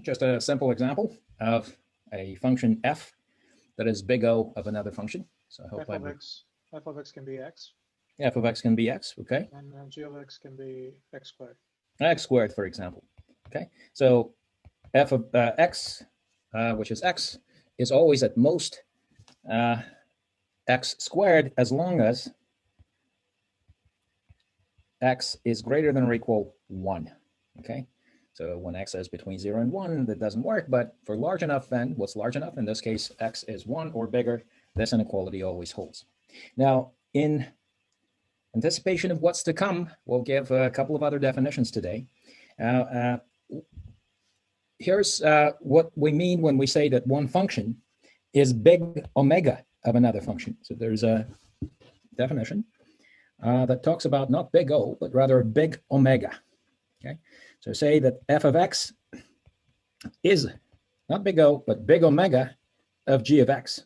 Just a simple example of a function f that is big O of another function. So I hope f of x can be x. F of x can be x, okay? And g of x can be x squared. X squared, for example, okay? So f of x, which is x, is always at most x squared as long as x is greater than or equal 1, okay? So when x is between 0 and 1, that doesn't work, but for large enough, then what's large enough? In this case, x is 1 or bigger, this inequality always holds. Now, in anticipation of what's to come, we'll give a couple of other definitions today. Here's what we mean when we say that one function is big omega of another function. So there's a definition that talks about not big O, but rather big omega. Okay, so say that f of x is not big O, but big omega of g of x.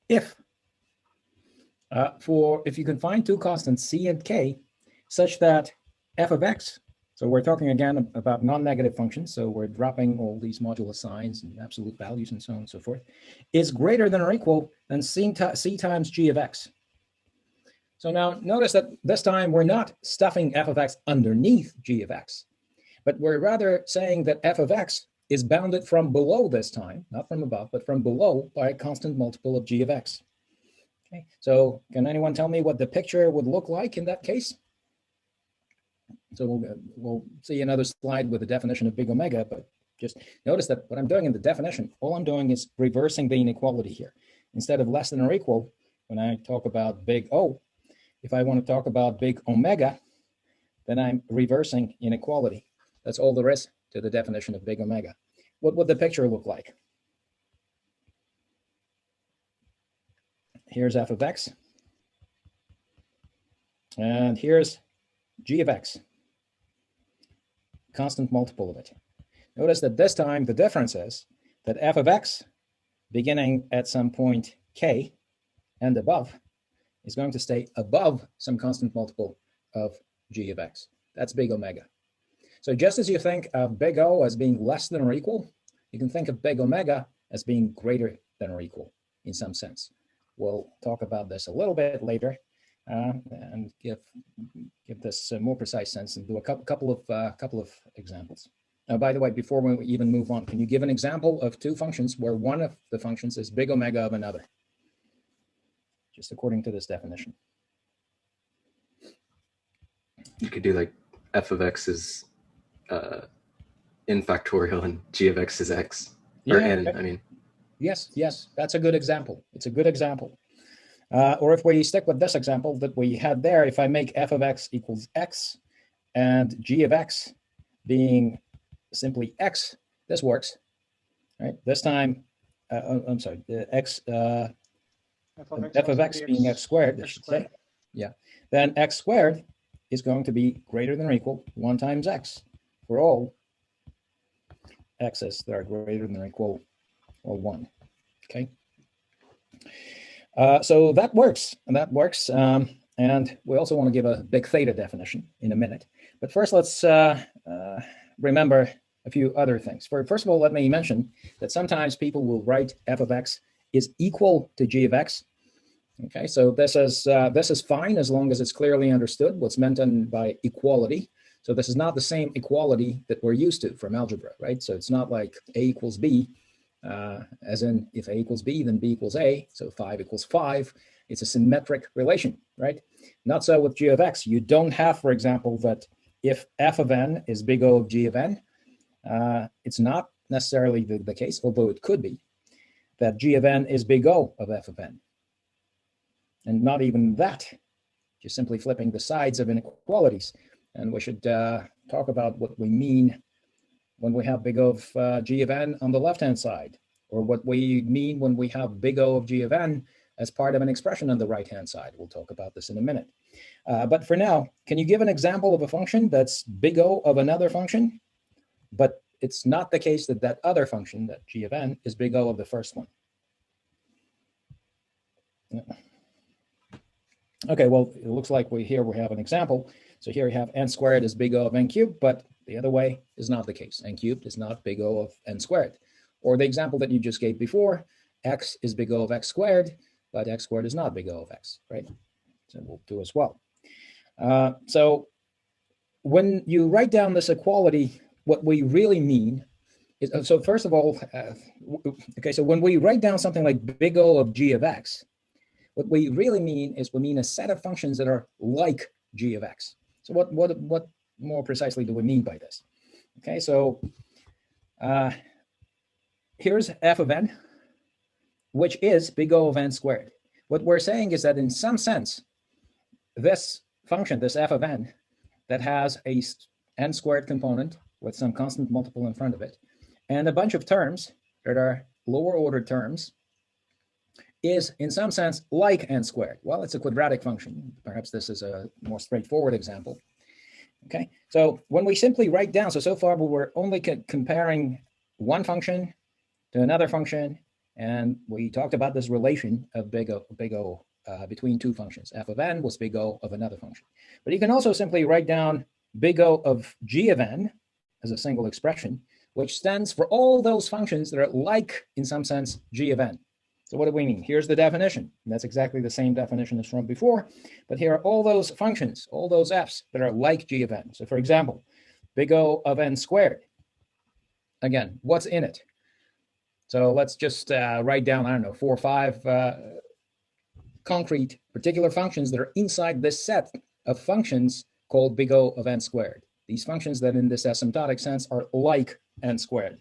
If you can find two constants c and k such that f of x, so we're talking again about non-negative functions, so we're dropping all these modular signs and absolute values and so on and so forth, is greater than or equal than c times g of x. So now notice that this time we're not stuffing f of x underneath g of x, but we're rather saying that f of x is bounded from below this time, not from above, but from below by a constant multiple of g of x. Okay, so can anyone tell me what the picture would look like in that case? So we'll see another slide with the definition of big omega, but just notice that what I'm doing in the definition, all I'm doing is reversing the inequality here. Instead of less than or equal, when I talk about big O, if I want to talk about big omega, then I'm reversing inequality. That's all there is to the definition of big omega. What would the picture look like? Here's f of x. And here's g of x. Constant multiple of it. Notice that this time the difference is that f of x, beginning at some point k and above, is going to stay above some constant multiple of g of x. That's big omega. So just as you think of big O as being less than or equal, you can think of big omega as being greater than or equal in some sense. We'll talk about this a little bit later and give this a more precise sense and do a couple of examples. By the way, before we even move on, can you give an example of two functions where one of the functions is big omega of another? Just according to this definition. You could do like f of x is n factorial and g of x is x. Or n, I mean. Yes, that's a good example. It's a good example. Or if we stick with this example that we had there, if I make f of x equals x and g of x being simply x, this works, right? This time, I'm sorry, the x, f of x being x squared, I should say. Yeah, then x squared is going to be greater than or equal 1 times x for all x's that are greater than or equal or 1, okay? So that works, and we also want to give a Big-Theta definition in a minute. But first, let's remember a few other things. First of all, let me mention that sometimes people will write f of x is equal to g of x. Okay, so this is fine as long as it's clearly understood what's meant by equality. So this is not the same equality that we're used to from algebra, right? So it's not like a equals b, as in if a equals b, then b equals a, so 5 equals 5. It's a symmetric relation, right? Not so with g of x. You don't have, for example, that if f of n is big O of g of n, it's not necessarily the case, although it could be, that g of n is big O of f of n. And not even that, just simply flipping the sides of inequalities. And we should talk about what we mean when we have big O of g of n on the left-hand side, or what we mean when we have big O of g of n as part of an expression on the right-hand side. We'll talk about this in a minute. But for now, can you give an example of a function that's big O of another function, but it's not the case that that other function, that g of n, is big O of the first one? Okay, well, it looks like here we have an example. So here we have n squared is big O of n cubed, but The other way is not the case. N cubed is not big O of n squared. Or the example that you just gave before, x is big O of x squared, but x squared is not big O of x, right? So we'll do as well. So when you write down this equality, what we really mean is, so first of all, okay, so when we write down something like big O of g of x, what we really mean is we mean a set of functions that are like g of x. So what more precisely do we mean by this? Okay, so here's f of n, which is big O of n squared. What we're saying is that in some sense, this function, this f of n, that has a n squared component with some constant multiple in front of it, and a bunch of terms that are lower order terms, is in some sense like n squared. Well, it's a quadratic function. Perhaps this is a more straightforward example. Okay, so when we simply write down, so far we were only comparing one function to another function, and we talked about this relation of big O between two functions. F of n was big O of another function. But you can also simply write down big O of g of n as a single expression, which stands for all those functions that are like, in some sense, g of n. So what do we mean? Here's the definition. And that's exactly the same definition as from before, but here are all those functions, all those f's that are like g of n. So for example, big O of n squared. Again, what's in it? So let's just write down, I don't know, 4 or 5 concrete particular functions that are inside this set of functions called big O of n squared. These functions that in this asymptotic sense are like n squared.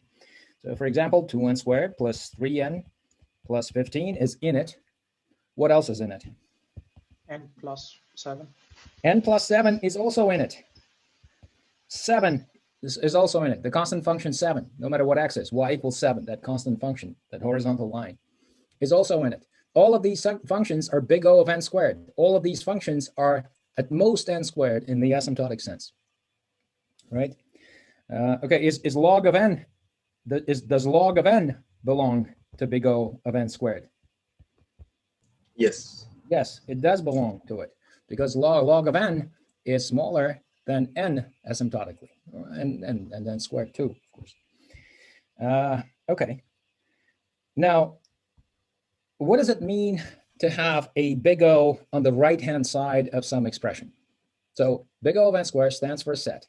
So for example, 2n squared plus 3n plus 15 is in it. What else is in it? N plus 7. N plus 7 is also in it. 7 is also in it. The constant function 7, no matter what x is, y equals 7, that constant function, that horizontal line, is also in it. All of these functions are big O of n squared. All of these functions are at most n squared in the asymptotic sense, right? Okay, is log of n, does log of n belong to big O of n squared? Yes. Yes, it does belong to it, because log of n is smaller than n asymptotically, and n squared too, of course. Okay. Now, what does it mean to have a big O on the right-hand side of some expression? So big O of n squared stands for a set.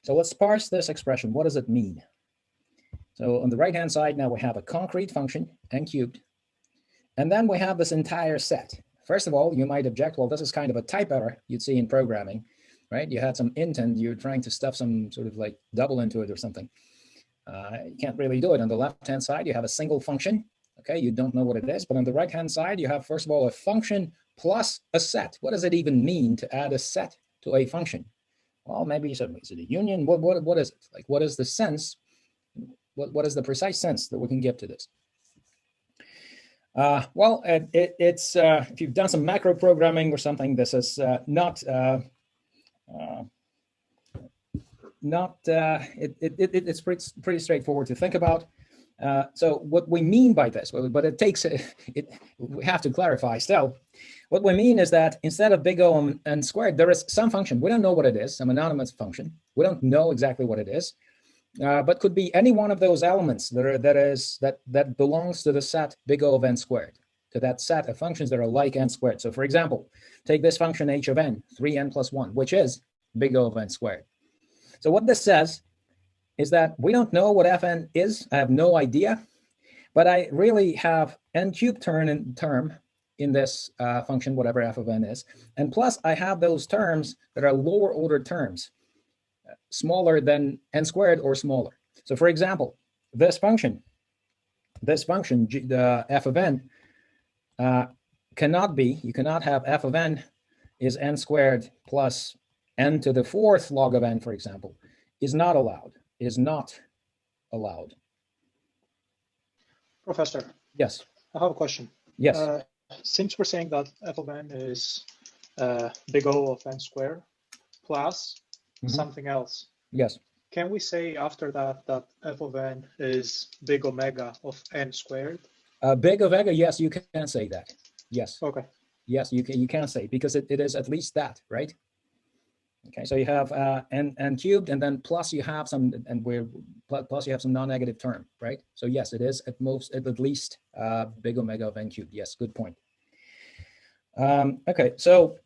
So let's parse this expression. What does it mean? So on the right-hand side, now we have a concrete function, n cubed, and then we have this entire set. First of all, you might object, well, this is kind of a type error you'd see in programming, right? You had some int and you're trying to stuff some sort of like double into it or something. You can't really do it. On the left-hand side, you have a single function. Okay, you don't know what it is, but on the right-hand side, you have, first of all, a function plus a set. What does it even mean to add a set to a function? Well, maybe is it a union? What is it? Like, what is the sense? What is the precise sense that we can give to this? Well, it's if you've done some macro programming or something, this is it's pretty straightforward to think about. So what we mean by this, but it takes we have to clarify still. What we mean is that instead of big O n squared, there is some function. We don't know what it is, some anonymous function. We don't know exactly what it is, but could be any one of those elements that belongs to the set big O of n squared, to that set of functions that are like n squared. So for example, take this function h of n, 3n plus 1, which is big O of n squared. So what this says is that we don't know what fn is. I have no idea, but I really have n cubed term in this function, whatever f of n is. And plus I have those terms that are lower order terms, smaller than n squared or smaller. So for example, this function, the f of n, cannot be, you cannot have f of n is n squared plus n to the 4th log of n, for example, is not allowed. Professor, Yes. I have a question. Yes. Since we're saying that f of n is big O of n squared plus something else, Yes. can we say after that that f of n is big omega of n squared? Big omega, yes, you can say that. Yes. Okay. Yes, you can say, because it is at least that, right? Okay, so you have n cubed, and then plus you have some, and plus you have some non-negative term, right? So yes, it is at least big omega of n cubed. Yes, good point. Okay, so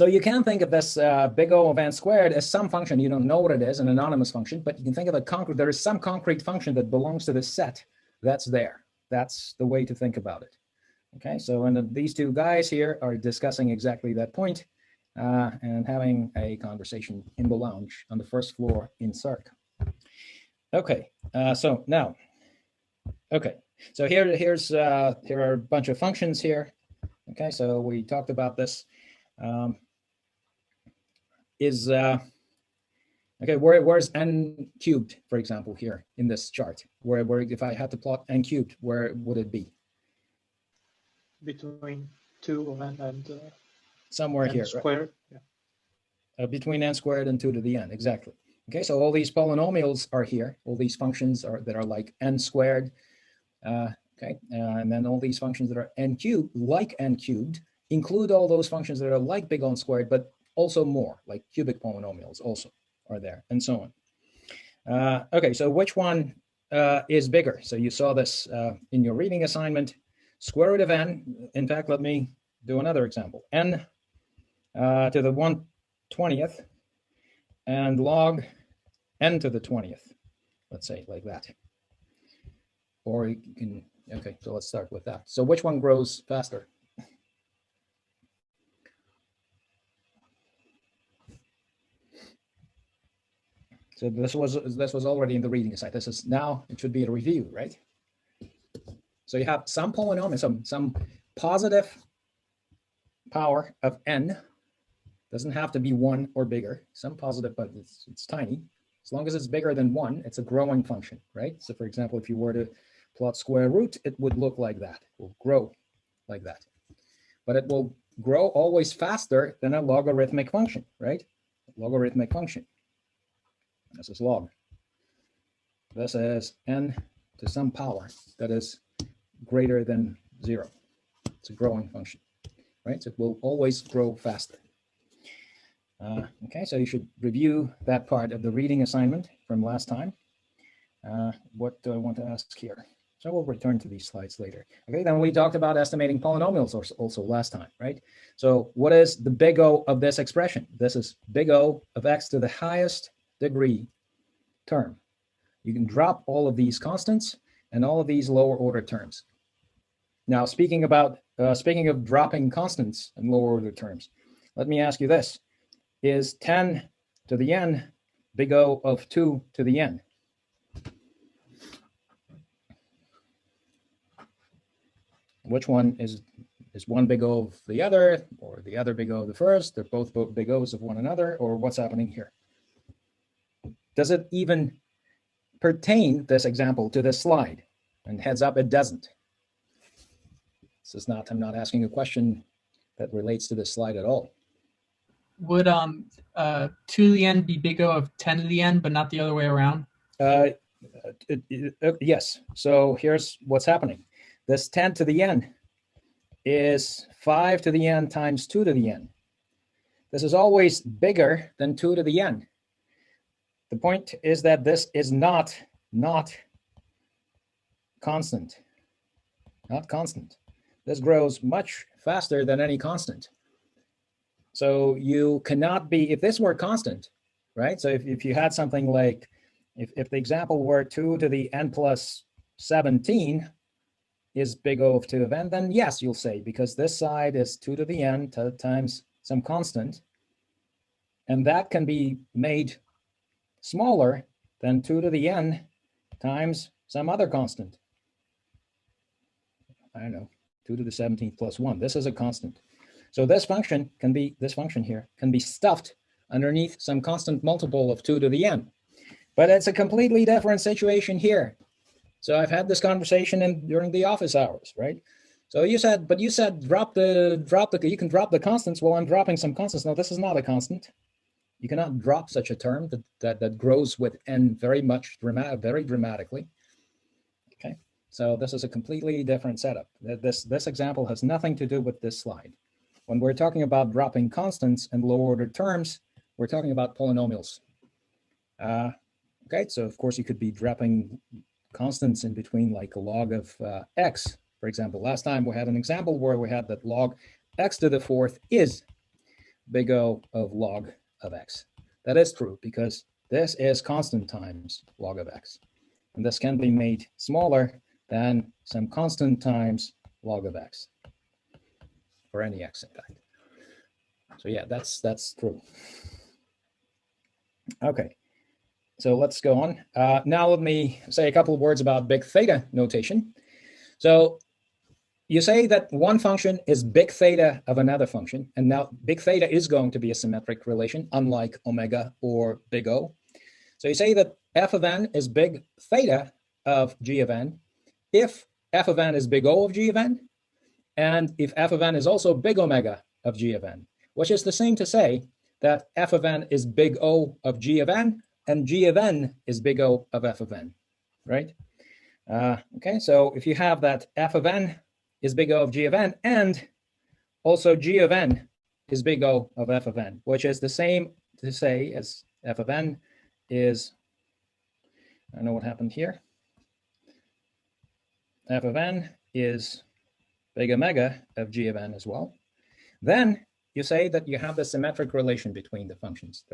you can think of this big O of n squared as some function. You don't know what it is, an anonymous function, but you can think of a there is some concrete function that belongs to this set that's there. That's the way to think about it. Okay, so and these two guys here are discussing exactly that point, and having a conversation in the lounge on the first floor in Sark. Okay, so now, okay, so here are a bunch of functions here. Okay, so we talked about this. Okay, where's n cubed, for example, here in this chart? Where if I had to plot n cubed, where would it be? Between 2 and somewhere n here, squared. Right? Yeah. Between n squared and 2 to the n, exactly. Okay, so all these polynomials are here. All these functions that are like n squared. Okay, and then all these functions that are n cubed, like n cubed, include all those functions that are like big O squared, but also more, like cubic polynomials also are there, and so on. Okay, so which one is bigger? So you saw this in your reading assignment. Square root of n, in fact, let me do another example. N to the 1/20th and log n to the 20th, let's say like that. Or you can, okay, so let's start with that. So which one grows faster? So this was already in the reading assignment. This is now, it should be a review, right? So you have some polynomial, some positive power of n. Doesn't have to be 1 or bigger. Some positive, but it's tiny. As long as it's bigger than 1, it's a growing function, right? So for example, if you were to plot square root, it would look like that. It will grow like that. But it will grow always faster than a logarithmic function, right? Logarithmic function. This is log. This is n to some power that is greater than 0. It's a growing function, right? So it will always grow faster. Okay, so you should review that part of the reading assignment from last time. What do I want to ask here? So we'll return to these slides later. Okay, then we talked about estimating polynomials also last time, right? So what is the big O of this expression? This is big O of x to the highest degree term. You can drop all of these constants and all of these lower order terms. Now, speaking of dropping constants and lower order terms, let me ask you this. Is 10 to the n big O of 2 to the n? Which one is one big O of the other, or the other big O of the first? They're both big O's of one another, or what's happening here? Does it even pertain, this example, to this slide? And heads up, it doesn't. This is not, I'm not asking a question that relates to this slide at all. Would 2 to the n be big O of 10 to the n, but not the other way around? Yes. So here's what's happening. This 10 to the n is 5 to the n times 2 to the n. This is always bigger than 2 to the n. The point is that this is not constant. Not constant. This grows much faster than any constant. So you cannot be, if this were constant, right? So if you had something like, if the example were 2 to the n plus 17 is big O of 2 of n, then yes, you'll say, because this side is 2 to the n times some constant, and that can be made smaller than 2 to the n times some other constant. I don't know, 2 to the 17th plus 1. This is a constant. So this function can be, this function here can be stuffed underneath some constant multiple of 2 to the n. But it's a completely different situation here. So I've had this conversation during the office hours, right? So you said you can drop the constants. Well, I'm dropping some constants. No, this is not a constant. You cannot drop such a term that grows with n very dramatically. Okay, so this is a completely different setup. This example has nothing to do with this slide. When we're talking about dropping constants and lower order terms, we're talking about polynomials. Okay, so of course you could be dropping constants in between, like a log of x, for example. Last time we had an example where we had that log x to the fourth is big O of log of x. That is true because this is constant times log of x. And this can be made smaller than some constant times log of x, for any x in fact. So yeah, that's true. Okay, so let's go on. Now let me say a couple of words about Big-Theta notation. So you say that one function is Big-Theta of another function, and now Big-Theta is going to be a symmetric relation, unlike omega or big O. So you say that f of n is Big-Theta of g of n if f of n is big O of g of n, and if f of n is also big omega of g of n, which is the same to say that f of n is big O of g of n, and g of n is big O of f of n, right? Okay, so if you have that f of n is big O of g of n, and also g of n is big O of f of n, which is the same to say as f of n is, I don't know what happened here, f of n is big omega of g of n as well, then you say that you have the symmetric relation between the functions.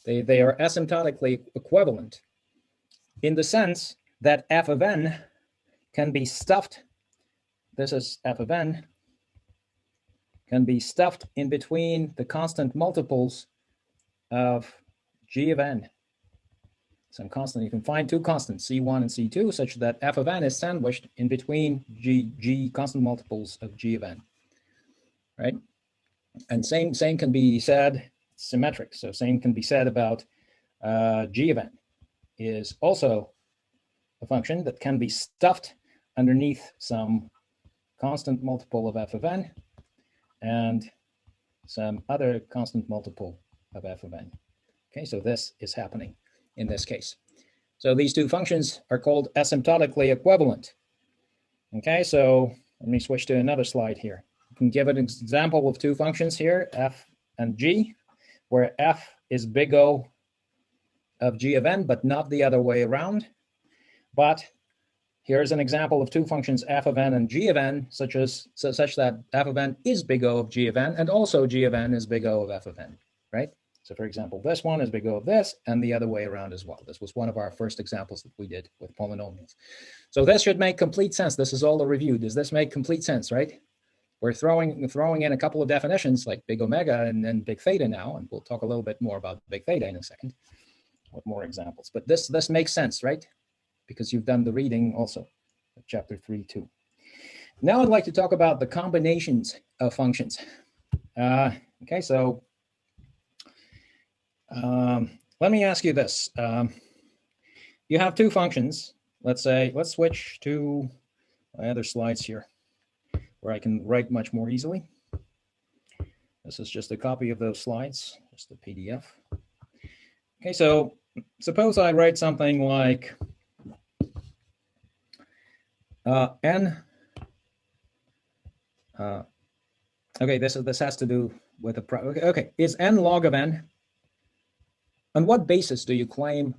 They are asymptotically equivalent in the sense that f of n can be stuffed, this is f of n, can be stuffed in between the constant multiples of g of n. Some constant, you can find two constants, c1 and c2, such that f of n is sandwiched in between g constant multiples of g of n, right? And same can be said, symmetric, so same can be said about g of n is also a function that can be stuffed underneath some constant multiple of f of n and some other constant multiple of f of n. Okay, so this is happening in this case. So these two functions are called asymptotically equivalent. Okay, so let me switch to another slide here. You can give an example of two functions here, f and g, where f is big O of g of n, but not the other way around. But here's an example of two functions, f of n and g of n, such that f of n is big O of g of n, and also g of n is big O of f of n, right? So for example, this one is big O of this, and the other way around as well. This was one of our first examples that we did with polynomials. So this should make complete sense. This is all a review. Does this make complete sense, right? We're throwing in a couple of definitions like big omega and then Big-Theta now, and we'll talk a little bit more about Big-Theta in a second with more examples. But this makes sense, right? Because you've done the reading also, chapter 3 too. Now I'd like to talk about the combinations of functions. Okay, so let me ask you this. You have two functions. Let's switch to my other slides here where I can write much more easily. This is just a copy of those slides, just a PDF. Okay, so suppose I write something like n. Okay, this has to do with a okay. Is n log of n? On what basis do you claim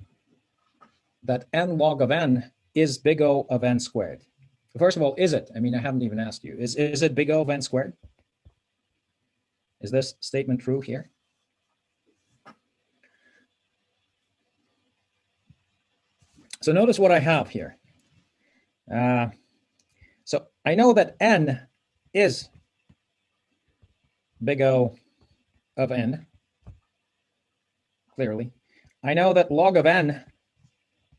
that n log of n is big O of n squared? First of all, is it? I mean, I haven't even asked you. Is it big O of n squared? Is this statement true here? So notice what I have here. So I know that n is big O of n, clearly. I know that log of n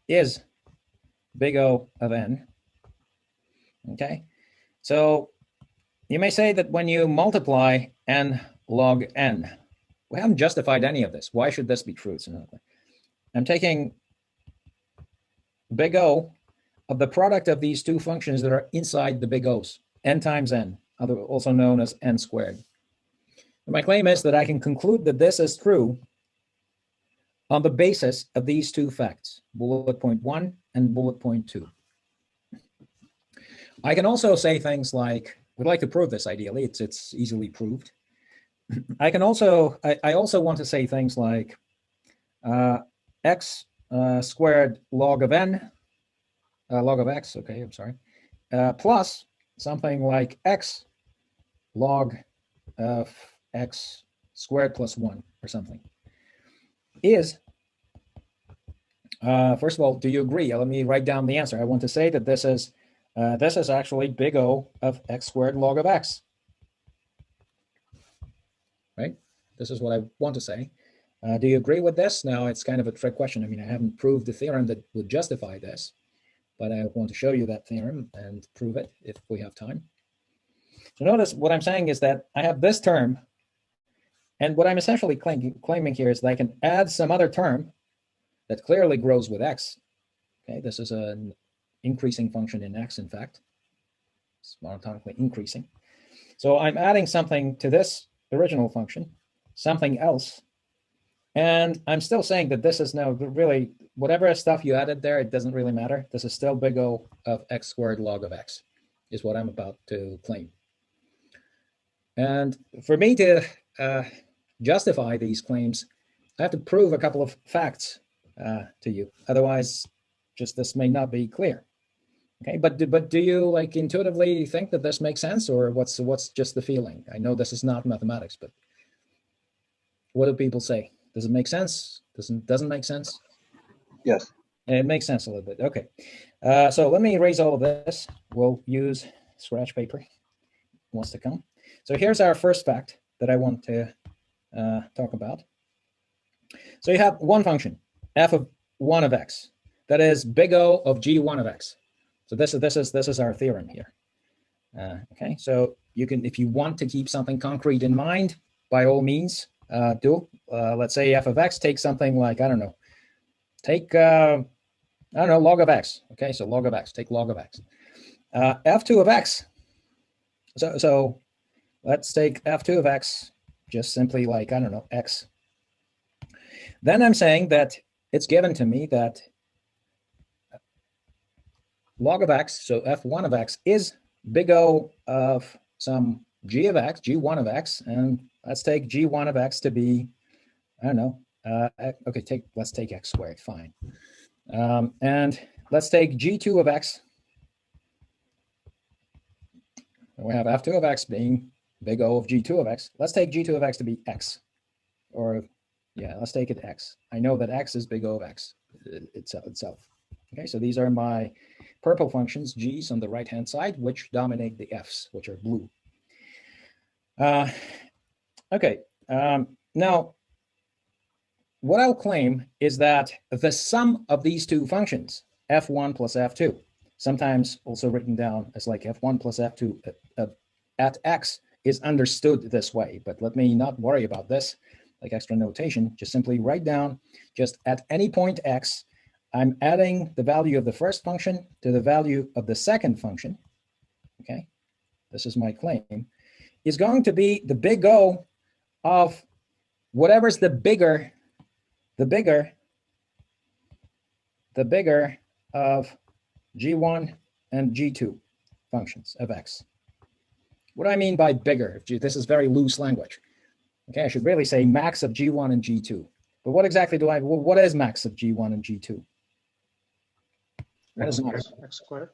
is big O of n. Okay, so you may say that when you multiply n log n, we haven't justified any of this. Why should this be true? So I'm taking big O of the product of these two functions that are inside the big O's, n times n, also known as n squared. And my claim is that I can conclude that this is true on the basis of these two facts, bullet point 1 and bullet point 2. I can also say things like, we'd like to prove this ideally, it's easily proved. I can also, I also want to say things like x squared log of n, log of x, okay, I'm sorry, plus something like x log of x squared plus 1 or something is, first of all, do you agree? Let me write down the answer. I want to say that this is actually big O of x squared log of x, right? This is what I want to say. Do you agree with this? Now, it's kind of a trick question. I mean, I haven't proved the theorem that would justify this, but I want to show you that theorem and prove it if we have time. So notice what I'm saying is that I have this term, and what I'm essentially claiming here is that I can add some other term that clearly grows with x. Okay, this is an increasing function in x, in fact. It's monotonically increasing. So I'm adding something to this original function, something else, and I'm still saying that this is now really, whatever stuff you added there, it doesn't really matter. This is still big O of x squared log of x, is what I'm about to claim. And for me to justify these claims, I have to prove a couple of facts to you. Otherwise, just this may not be clear. Okay, but do you like intuitively think that this makes sense, or what's just the feeling? I know this is not mathematics, but what do people say? Does it make sense? Doesn't make sense? Yes. It makes sense a little bit. Okay, so let me erase all of this. We'll use scratch paper. Wants to come. So here's our first fact that I want to talk about. So you have one function, f of 1 of x, that is big O of g1 of x. So this is our theorem here. Okay, so you can, if you want to keep something concrete in mind, by all means, do. Let's say f of x, take something like, I don't know, take log of x. Okay, so log of x, take log of x. F2 of x. So let's take f2 of x, just simply like, I don't know, x. Then I'm saying that it's given to me that log of x, so f1 of x, is big O of some g of x, g1 of x, and let's take g1 of x to be, I don't know, okay, let's take x squared, fine. And let's take g2 of x. We have f2 of x being big O of g2 of x. Let's take g2 of x to be x, or yeah, let's take it x. I know that x is big O of x itself. Okay, so these are my purple functions, g's on the right-hand side, which dominate the f's, which are blue. Okay, now what I'll claim is that the sum of these two functions, f1 plus f2, sometimes also written down as like f1 plus f2 at x, is understood this way, but let me not worry about this, like extra notation, just simply write down, just at any point x, I'm adding the value of the first function to the value of the second function, okay? This is my claim, is going to be the big O of whatever's the bigger of g1 and g2 functions of x. What do I mean by bigger? This is very loose language. Okay, I should really say max of g1 and g2. But what exactly what is max of g1 and g2? What is max? X squared.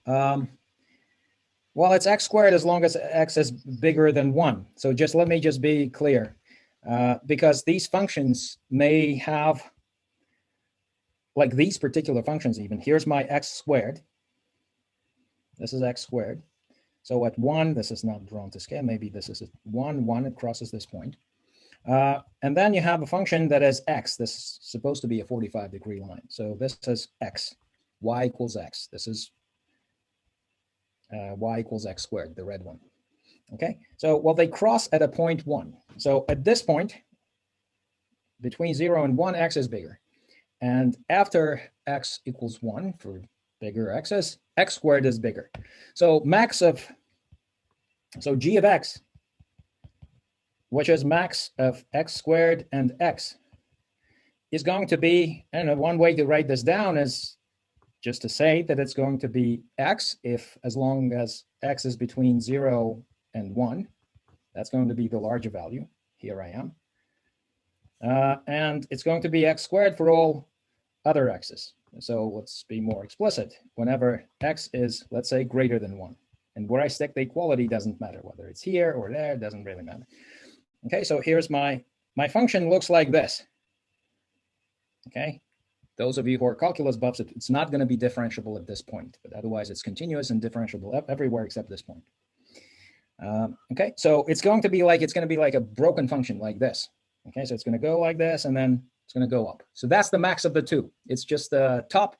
Well, it's x squared as long as x is bigger than 1. So just let me just be clear. Because these functions may have, like these particular functions even, here's my x squared. This is x squared. So at 1, this is not drawn to scale. Maybe this is 1, it crosses this point. And then you have a function that is x. This is supposed to be a 45-degree line. So this is x, y equals x. This is y equals x squared, the red one. Okay, so well, they cross at a point 1. So at this point, between 0 and 1, x is bigger. And after x equals 1, for bigger x's, x squared is bigger. So g of x, which is max of x squared and x, is going to be, I don't know, one way to write this down is just to say that it's going to be x if, as long as x is between 0 and 1, That's going to be the larger value. Here I am. And it's going to be x squared for all other x's. So let's be more explicit. Whenever x is, let's say, greater than 1. And where I stick the equality doesn't matter. Whether it's here or there, it doesn't really matter. Okay, so here's my function looks like this. Okay, those of you who are calculus buffs, it's not going to be differentiable at this point, but otherwise it's continuous and differentiable everywhere except this point. Okay, so it's going to be like a broken function like this. Okay, so it's going to go like this, and then it's going to go up. So that's the max of the two. It's just the top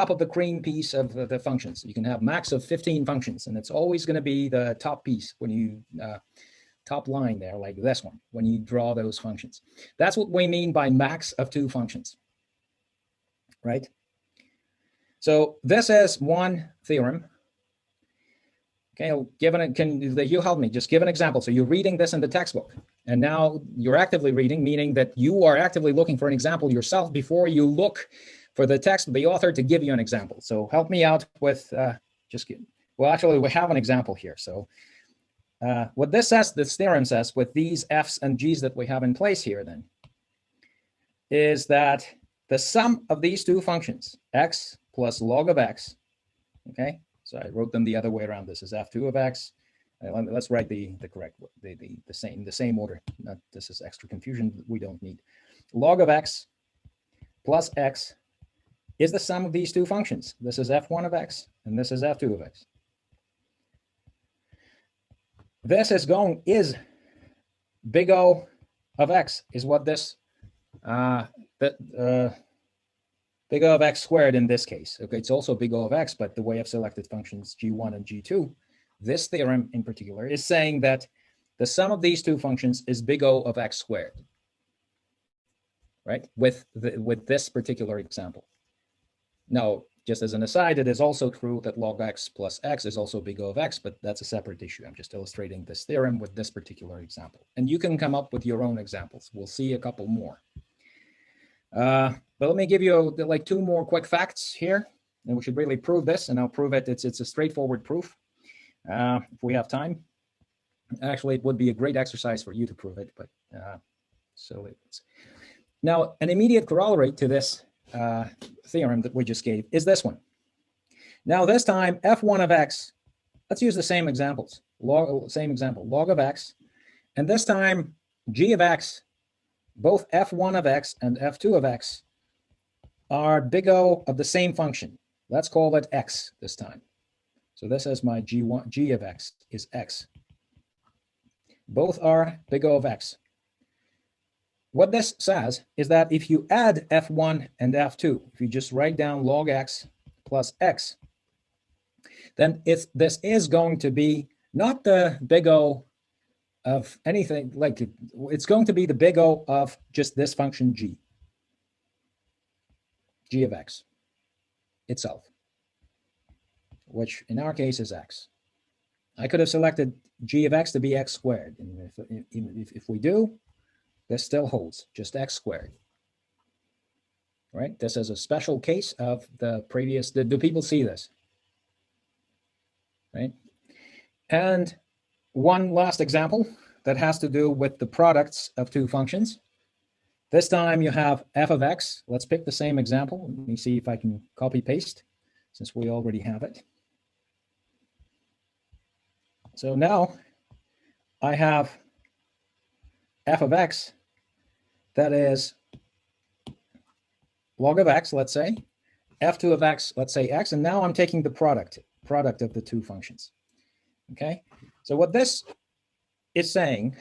of the cream piece of the functions. You can have max of 15 functions, and it's always going to be the top piece when you top line there, like this one, when you draw those functions. That's what we mean by max of two functions, right? So this is one theorem. Okay, can you help me? Just give an example. So you're reading this in the textbook, and now you're actively reading, meaning that you are actively looking for an example yourself before you look for the text, the author to give you an example. So help me out with well, actually, we have an example here. So what this theorem says with these f's and g's that we have in place here then, is that the sum of these two functions, x plus log of x, okay? So I wrote them the other way around. This is f2 of x. Let's write the correct, the same order. This is extra confusion that we don't need. Log of x plus x is the sum of these two functions. This is f1 of x, and this is f2 of x. This is big O of x is what this big O of x squared in this case. Okay, it's also big O of x, but the way I've selected functions g1 and g2, this theorem in particular is saying that the sum of these two functions is big O of x squared, right? With this particular example. Now, just as an aside, it is also true that log x plus x is also big O of x, but that's a separate issue. I'm just illustrating this theorem with this particular example. And you can come up with your own examples. We'll see a couple more. But let me give you like two more quick facts here, and we should really prove this, and I'll prove it. It's a straightforward proof if we have time. Actually, it would be a great exercise for you to prove it, but now an immediate corollary to this theorem that we just gave is this one. Now this time f1 of x, let's use the same examples, log of x, and this time g of x, both f1 of x and f2 of x are big O of the same function. Let's call it x this time. So this is my g of x is x. Both are big O of x. What this says is that if you add f1 and f2, if you just write down log x plus x, then this is going to be not the big O of anything, like it's going to be the big O of just this function g of x itself, which in our case is x. I could have selected g of x to be x squared, and if we do, this still holds, just x squared, right? This is a special case of the previous, do people see this, right? And one last example that has to do with the products of two functions. This time you have f of x. Let's pick the same example. Let me see if I can copy paste since we already have it. So now I have f of x that is log of x, let's say, f2 of x, let's say x, and now I'm taking the product of the two functions. Okay, so what this is saying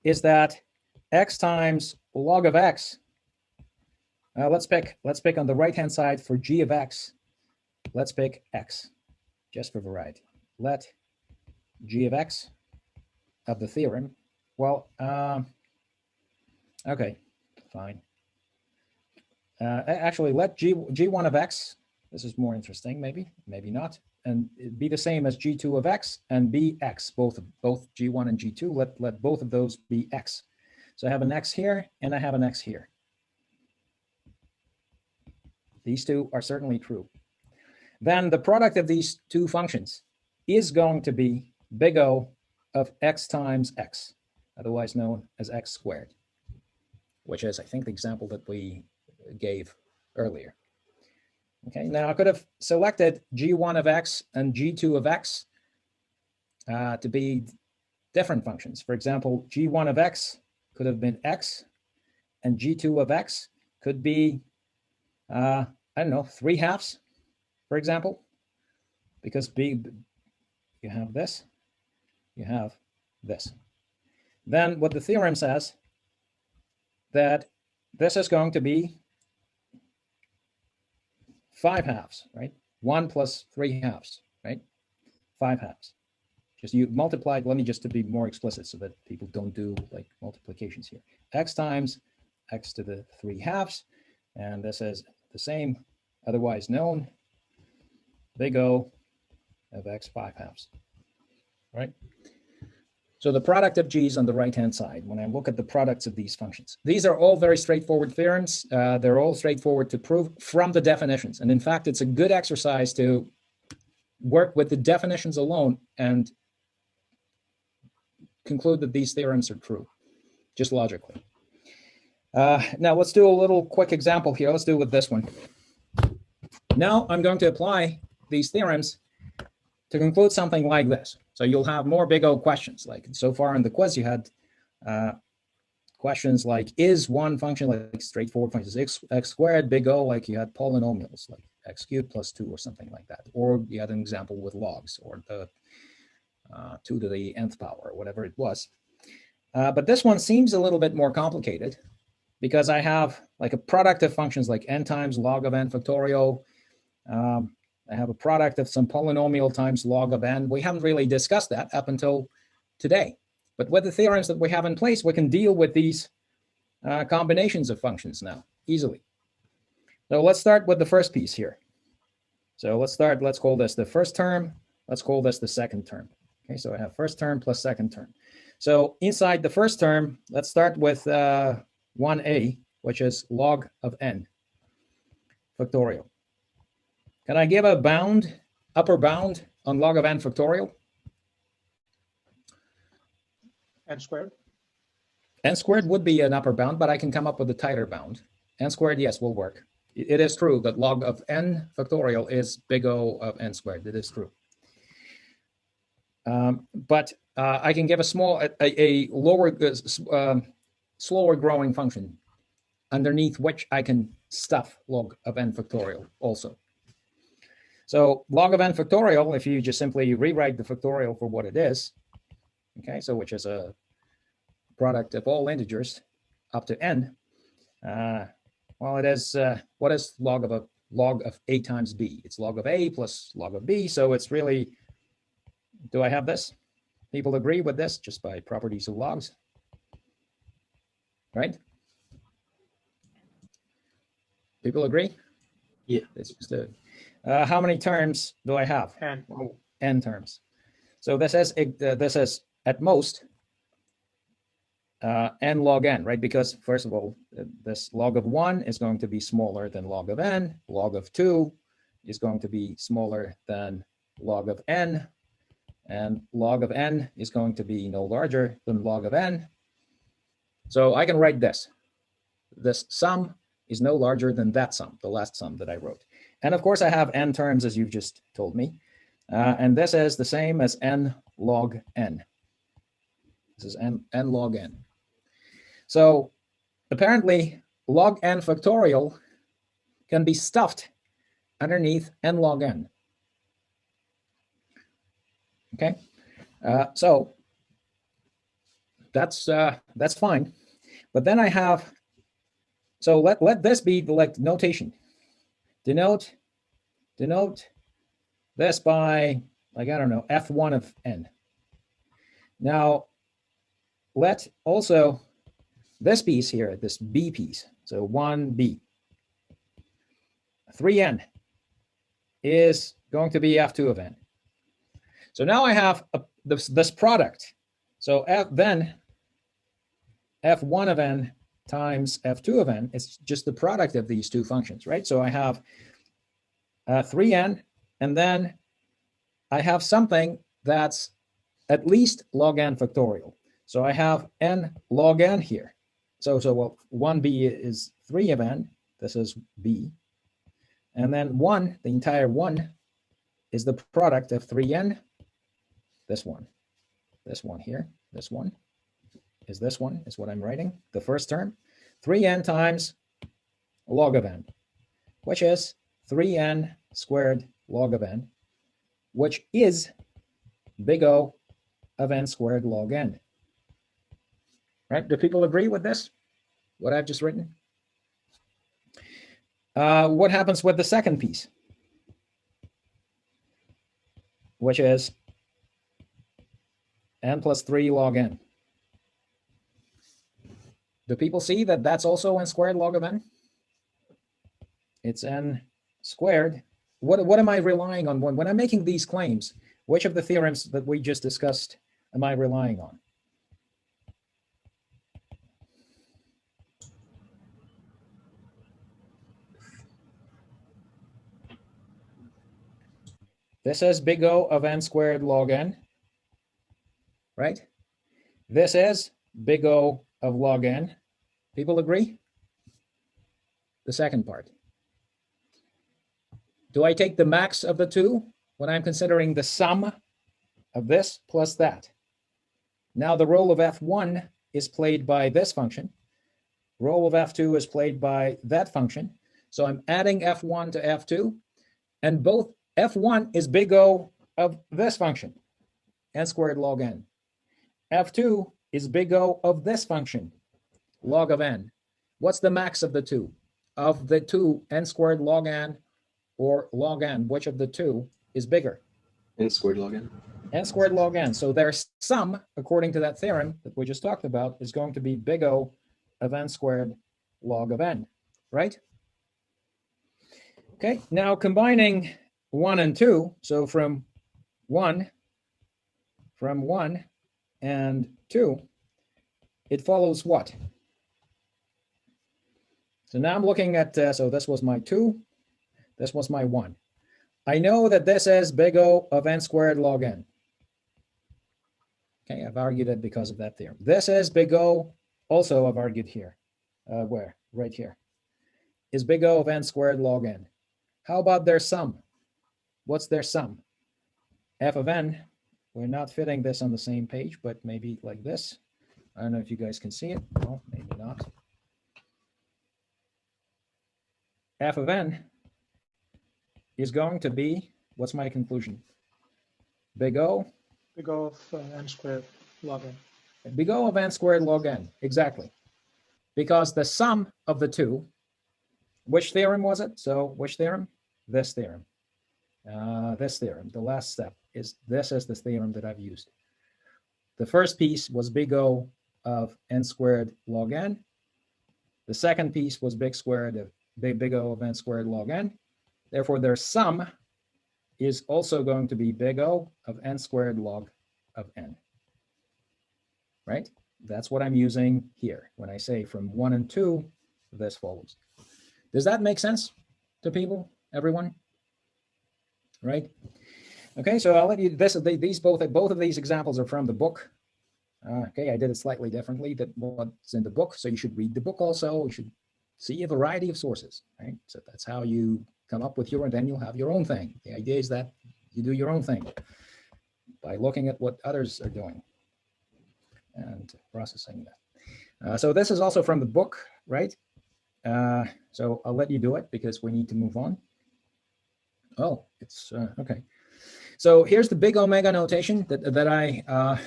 is that x times log of x, let's pick on the right hand side for g of x, let's pick x, just for variety. Let g of x of the theorem, well, okay, fine. Actually, let g1 of x, this is more interesting, maybe not, and it'd be the same as g2 of x and be x, both g1 and g2, let both of those be x. So I have an x here and I have an x here. These two are certainly true. Then the product of these two functions is going to be big O of x times x, otherwise known as x squared, which is, I think, the example that we gave earlier. Okay, now I could have selected g1 of x and g2 of x to be different functions. For example, g1 of x could have been x, and g2 of x could be, I don't know, 3/2, for example, because you have this, you have this. Then what the theorem says, that this is going to be 5/2, right? 1 plus 3/2, right? 5/2. Just you multiply, let me just to be more explicit so that people don't do like multiplications here. X times x to the 3/2, and this is the same, otherwise known, big O of x 5/2, right? So the product of g's on the right-hand side, when I look at the products of these functions, these are all very straightforward theorems. They're all straightforward to prove from the definitions. And in fact, it's a good exercise to work with the definitions alone and conclude that these theorems are true, just logically. Now let's do a little quick example here. Let's do it with this one. Now I'm going to apply these theorems to conclude something like this. So you'll have more big O questions. Like so far in the quiz, you had questions like, is one function, like straightforward functions, x squared, big O, like you had polynomials, like x cubed plus 2 or something like that. Or you had an example with logs, or the 2 to the nth power, or whatever it was. But this one seems a little bit more complicated because I have like a product of functions like n times log of n factorial. I have a product of some polynomial times log of n. We haven't really discussed that up until today. But with the theorems that we have in place, we can deal with these combinations of functions now easily. So let's start with the first piece here. So let's call this the first term. Let's call this the second term. Okay, so I have first term plus second term. So inside the first term, let's start with 1a, which is log of n factorial. Can I give a bound, upper bound on log of n factorial? N squared? N squared would be an upper bound, but I can come up with a tighter bound. N squared, yes, will work. It is true that log of n factorial is big O of n squared. It is true. But I can give a lower, slower growing function underneath which I can stuff log of n factorial also. So log of n factorial, if you just simply rewrite the factorial for what it is, okay, so which is a product of all integers up to n, well, it is, what is log of a times b? It's log of a plus log of b, so it's really, do I have this? People agree with this just by properties of logs, right? People agree? Yeah. It's just how many terms do I have? N. Oh, n terms. So this is at most n log n, right? Because first of all, this log of 1 is going to be smaller than log of n. Log of 2 is going to be smaller than log of n. And log of n is going to be no larger than log of n. So I can write this. This sum is no larger than that sum, the last sum that I wrote. And of course, I have n terms, as you've just told me. And this is the same as n log n. This is n log n. So apparently, log n factorial can be stuffed underneath n log n. Okay, so that's fine. But then I have, so let this be the like notation. Denote this by, like, I don't know, f1 of n. Now, let also this piece here, this b piece, so 1b, 3n is going to be f2 of n. So now I have this product. So then f1 of n times f2 of n is just the product of these two functions, right? So I have 3n, and then I have something that's at least log n factorial. So I have n log n here. So well, 1b is 3 of n. This is b. And then 1, the entire 1, is the product of 3n, this one here, this one, is what I'm writing, the first term, 3n times log of n, which is 3n squared log of n, which is big O of n squared log n. Right? Do people agree with this, what I've just written? What happens with the second piece, which is n plus 3 log n? Do people see that that's also n squared log of n? It's n squared. What am I relying on when I'm making these claims? Which of the theorems that we just discussed am I relying on? This is big O of n squared log n, right? This is big O of log n. People agree? The second part. Do I take the max of the two when I'm considering the sum of this plus that? Now the role of f1 is played by this function. Role of f2 is played by that function. So I'm adding f1 to f2, and both f1 is big O of this function, n squared log n. f2 is big O of this function, log of n. What's the max of the two? Of the two, n squared log n or log n, which of the two is bigger? N squared log n. N squared log n. So their sum, according to that theorem that we just talked about, is going to be big O of n squared log of n, right? Okay, now combining 1 and 2, so from 1 and 2, it follows what? So now I'm looking at, so this was my 2, this was my 1. I know that this is big O of n squared log n. Okay, I've argued it because of that theorem. This is big O, also I've argued here. Where? Right here. Is big O of n squared log n. How about their sum? What's their sum? F of n, we're not fitting this on the same page, but maybe like this. I don't know if you guys can see it. Well, maybe not. F of n is going to be, what's my conclusion? Big O? Big O of n squared log n. Big O of n squared log n, exactly. Because the sum of the two, which theorem was it? So which theorem? This theorem. This theorem, the last step, is this is the theorem that I've used. The first piece was big O of n squared log n. The second piece was big O of n squared log n. Therefore, their sum is also going to be big O of n squared log of n. Right? That's what I'm using here. When I say from 1 and 2, this follows. Does that make sense to people, everyone? Right? Okay, so I'll let you, both of these examples are from the book. Okay, I did it slightly differently than what's in the book. So you should read the book also. You should see a variety of sources, right? So that's how you come up with your, and then you'll have your own thing. The idea is that you do your own thing by looking at what others are doing and processing that. So this is also from the book, right? So I'll let you do it because we need to move on. Oh, it's okay. So here's the big omega notation that I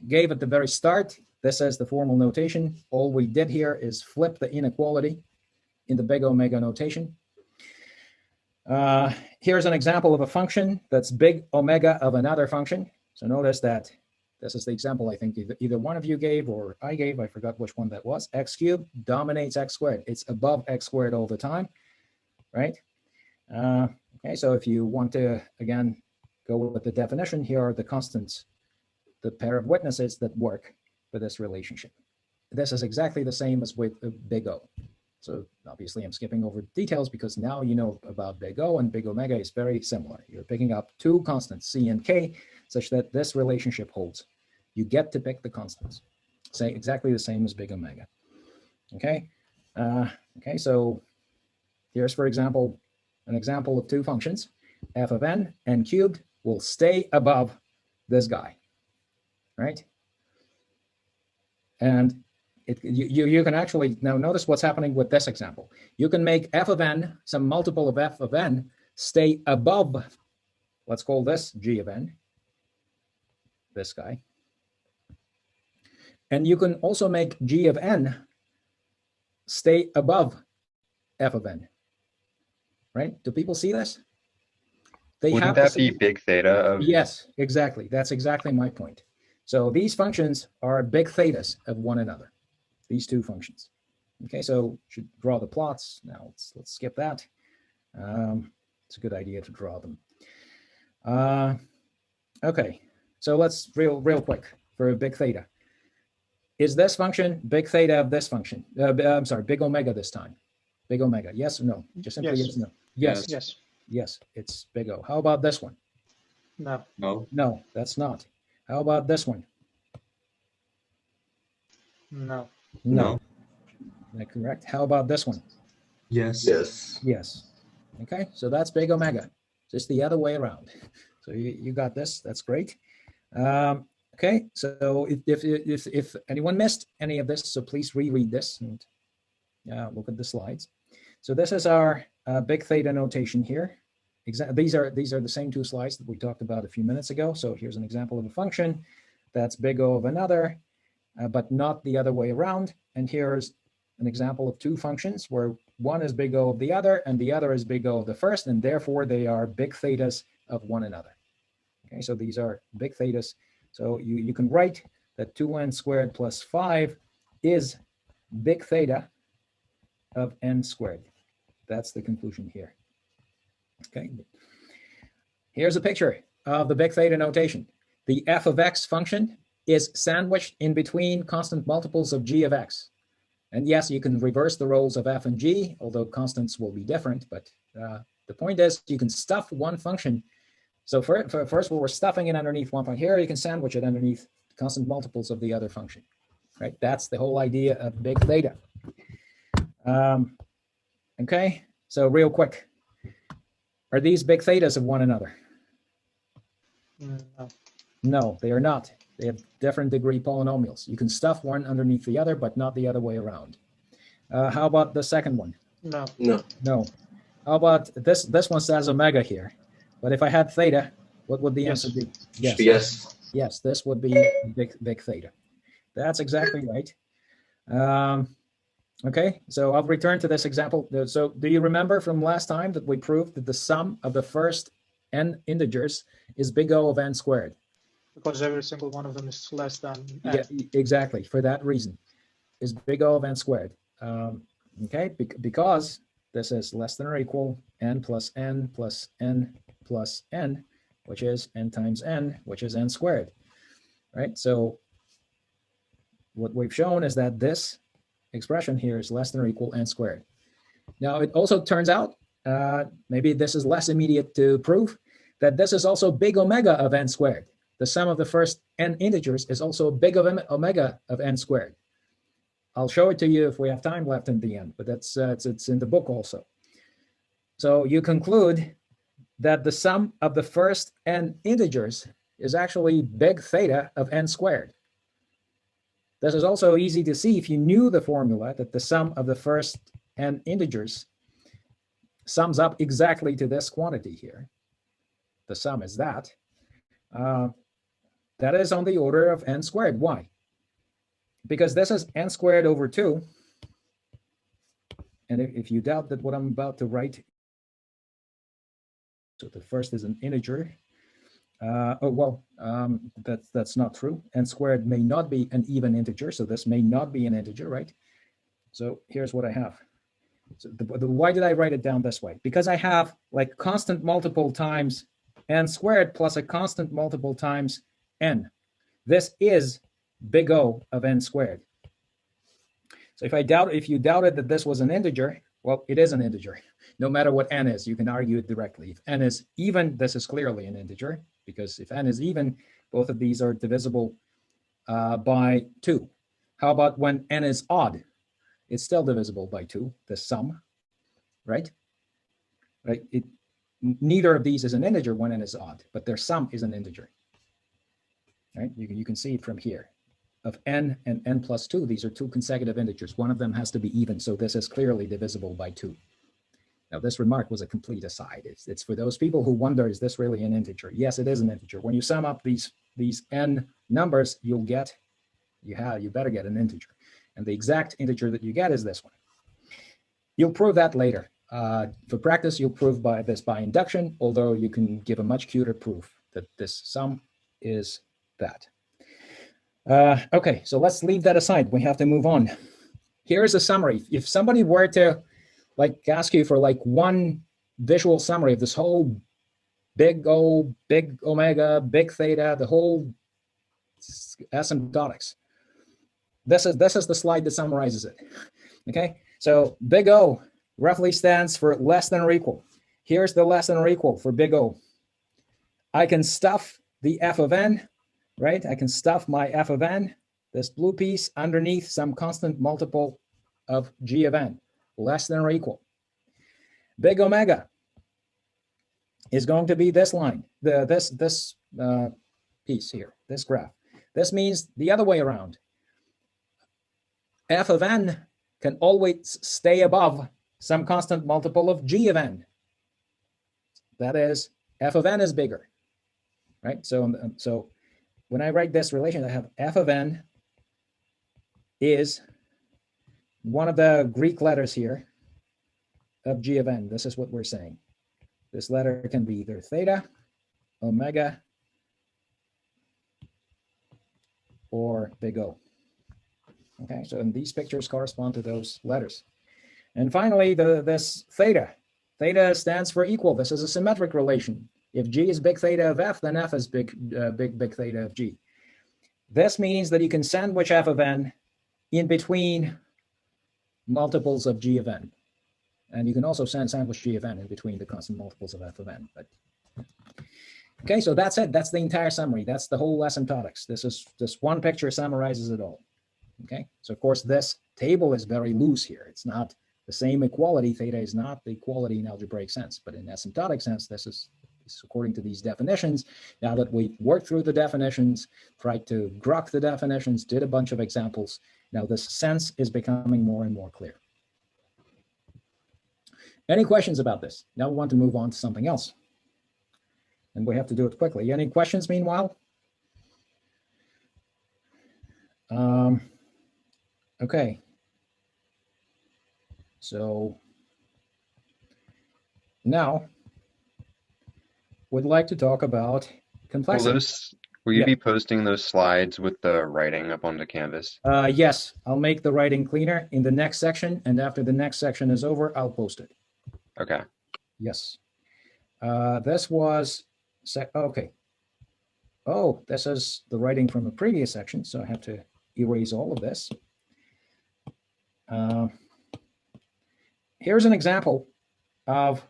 gave at the very start. This is the formal notation. All we did here is flip the inequality in the big omega notation. Here's an example of a function that's big omega of another function. So notice that this is the example I think either one of you gave or I gave. I forgot which one that was. X cubed dominates x squared. It's above x squared all the time, right? Okay, so if you want to, again, go with the definition, here are the constants, the pair of witnesses that work for this relationship. This is exactly the same as with big O. So obviously I'm skipping over details because now you know about big O, and big omega is very similar. You're picking up two constants, C and K, such that this relationship holds. You get to pick the constants. Say exactly the same as big omega. Okay. Okay. So here's, for example, an example of two functions. F of n cubed will stay above this guy, right? And you can actually, now notice what's happening with this example. You can make f of n, some multiple of f of n, stay above, let's call this g of n, this guy. And you can also make g of n stay above f of n, right? Do people see this? They Wouldn't have that be big theta of? Yes, exactly. That's exactly my point. So these functions are big thetas of one another, these two functions. Okay, so should draw the plots. Now let's skip that. It's a good idea to draw them. Okay, so let's real quick for big theta. Is this function big theta of this function? I'm sorry, big omega this time. Big omega, yes or no? Just simply yes, no. Yes. Yes. Yes, it's big O. How about this one? No. No. No, that's not. How about this one? No. No. Is that correct? How about this one? Yes. Yes. Yes. Okay, so that's big omega, just the other way around. So you got this, that's great. Okay, so if anyone missed any of this, so please reread this and look at the slides. So this is our big theta notation here. These are the same two slides that we talked about a few minutes ago. So here's an example of a function that's big O of another, but not the other way around. And here's an example of two functions where one is big O of the other and the other is big O of the first, and therefore they are big thetas of one another. Okay, so these are big thetas. So you can write that 2n squared plus 5 is big theta of n squared. That's the conclusion here. Okay. Here's a picture of the big theta notation. The f of x function is sandwiched in between constant multiples of g of x. And yes, you can reverse the roles of f and g, although constants will be different. But the point is, you can stuff one function. So first, we're stuffing it underneath one point here. You can sandwich it underneath constant multiples of the other function. Right? That's the whole idea of big theta. Okay, so real quick, are these big thetas of one another? No. No, they are not. They have different degree polynomials. You can stuff one underneath the other, but not the other way around. How about the second one? No. No. No. How about this? This one says omega here, but if I had theta, what would the Yes. answer be? Yes. Yes. Yes, this would be big theta. That's exactly right. Okay, so I'll return to this example. So do you remember from last time that we proved that the sum of the first n integers is big O of n squared? Because every single one of them is less than n. Yeah, exactly. For that reason, is big O of n squared. Okay, because this is less than or equal n plus n plus n plus n, which is n times n, which is n squared. Right. So what we've shown is that this expression here is less than or equal n squared. Now, it also turns out, maybe this is less immediate to prove, that this is also big omega of n squared. The sum of the first n integers is also big omega of n squared. I'll show it to you if we have time left in the end, but that's it's in the book also. So you conclude that the sum of the first n integers is actually big theta of n squared. This is also easy to see if you knew the formula that the sum of the first n integers sums up exactly to this quantity here. The sum is that. That is on the order of n squared. Why? Because this is n squared over 2. And if you doubt that what I'm about to write, so the first is an integer. That's not true. N squared may not be an even integer, so this may not be an integer, right? So here's what I have. So why did I write it down this way? Because I have like constant multiple times n squared plus a constant multiple times n. This is big O of n squared. So if you doubted that this was an integer, well, it is an integer. No matter what n is, you can argue it directly. If n is even, this is clearly an integer, because if n is even, both of these are divisible by 2? How about when n is odd? It's still divisible by 2, the sum, right? Right. Neither of these is an integer when n is odd, but their sum is an integer. Right? You can see it from here. Of n and n plus 2, these are two consecutive integers. One of them has to be even, so this is clearly divisible by 2. Now, this remark was a complete aside. It's for those people who wonder, is this really an integer? Yes, it is an integer. When you sum up these n numbers, you better get an integer. And the exact integer that you get is this one. You'll prove that later. For practice, you'll prove this by induction, although you can give a much cuter proof that this sum is that. Okay, so let's leave that aside. We have to move on. Here's a summary. If somebody were to ask you for one visual summary of this whole big O, big omega, big theta, the whole asymptotics, this is the slide that summarizes it. Okay, so big O roughly stands for less than or equal. Here's the less than or equal for big O. I can stuff the f of n, right? I can stuff my f of n, this blue piece, underneath some constant multiple of g of n, less than or equal. Big omega is going to be this line, this piece here, this graph. This means the other way around. F of n can always stay above some constant multiple of g of n. That is, f of n is bigger, right? So when I write this relation, I have f of n is one of the Greek letters here of g of n. This is what we're saying. This letter can be either theta, omega, or big O. Okay, so these pictures correspond to those letters. And finally, this theta. Theta stands for equal. This is a symmetric relation. If g is big theta of f, then f is big theta of g. This means that you can sandwich f of n in between multiples of g of n. And you can also sandwich g of n in between the constant multiples of f of n. But okay, so that's it. That's the entire summary. That's the whole asymptotics. This one picture summarizes it all. Okay, so of course this table is very loose here. It's not the same equality. Theta is not the equality in algebraic sense, but in asymptotic sense, this is according to these definitions. Now that we've worked through the definitions, tried to grok the definitions, did a bunch of examples, now this sense is becoming more and more clear. Any questions about this? Now we want to move on to something else. And we have to do it quickly. Any questions meanwhile? Okay. So now we'd like to talk about complexity. Will you be posting those slides with the writing up on the canvas? Yes, I'll make the writing cleaner in the next section, and after the next section is over, I'll post it. Okay. Yes. This was, okay. Oh, this is the writing from a previous section, so I have to erase all of this. Here's an example of,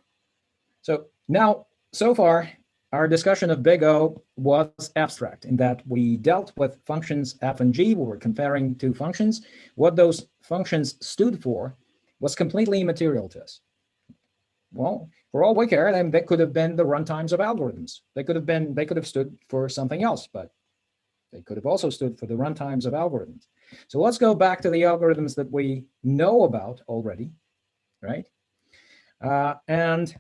so far, our discussion of big O was abstract in that we dealt with functions f and g. We were comparing two functions. What those functions stood for was completely immaterial to us. Well, for all we care, they could have been the runtimes of algorithms. They could have stood for something else, but they could have also stood for the runtimes of algorithms. So let's go back to the algorithms that we know about already, right? And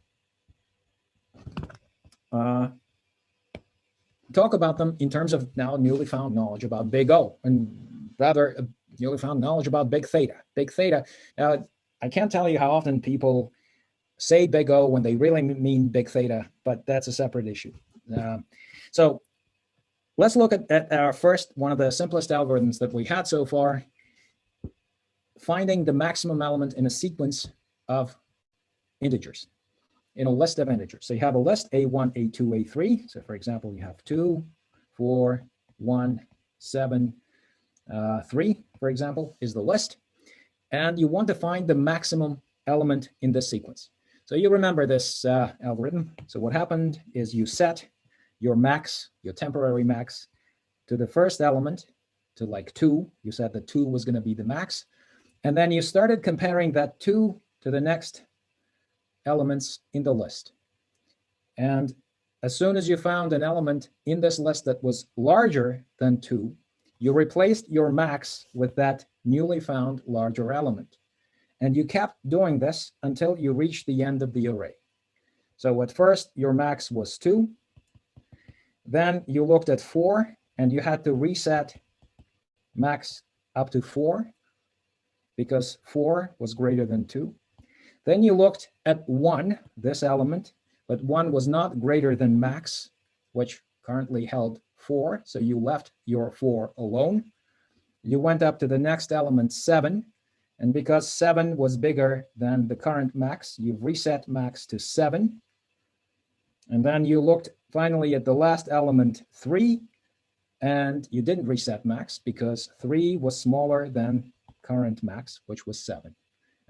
talk about them in terms of now newly found knowledge about big O, and rather newly found knowledge about big theta. Big theta. Now, I can't tell you how often people say big O when they really mean big theta, but that's a separate issue. So let's look at our first, one of the simplest algorithms that we had so far, finding the maximum element in a sequence of integers, in a list of integers. So you have a list, A1, A2, A3. So for example, you have 2, 4, 1, 7, 3, for example, is the list. And you want to find the maximum element in this sequence. So you remember this algorithm. So what happened is you set your max, your temporary max, to the first element, to like 2. You said that 2 was going to be the max. And then you started comparing that 2 to the next elements in the list. And as soon as you found an element in this list that was larger than 2, you replaced your max with that newly found larger element. And you kept doing this until you reached the end of the array. So at first, your max was 2. Then you looked at 4, and you had to reset max up to 4 because 4 was greater than 2. Then you looked at 1, this element, but 1 was not greater than max, which currently held 4, so you left your 4 alone. You went up to the next element, 7, and because 7 was bigger than the current max, you've reset max to 7. And then you looked finally at the last element, 3, and you didn't reset max because 3 was smaller than current max, which was 7.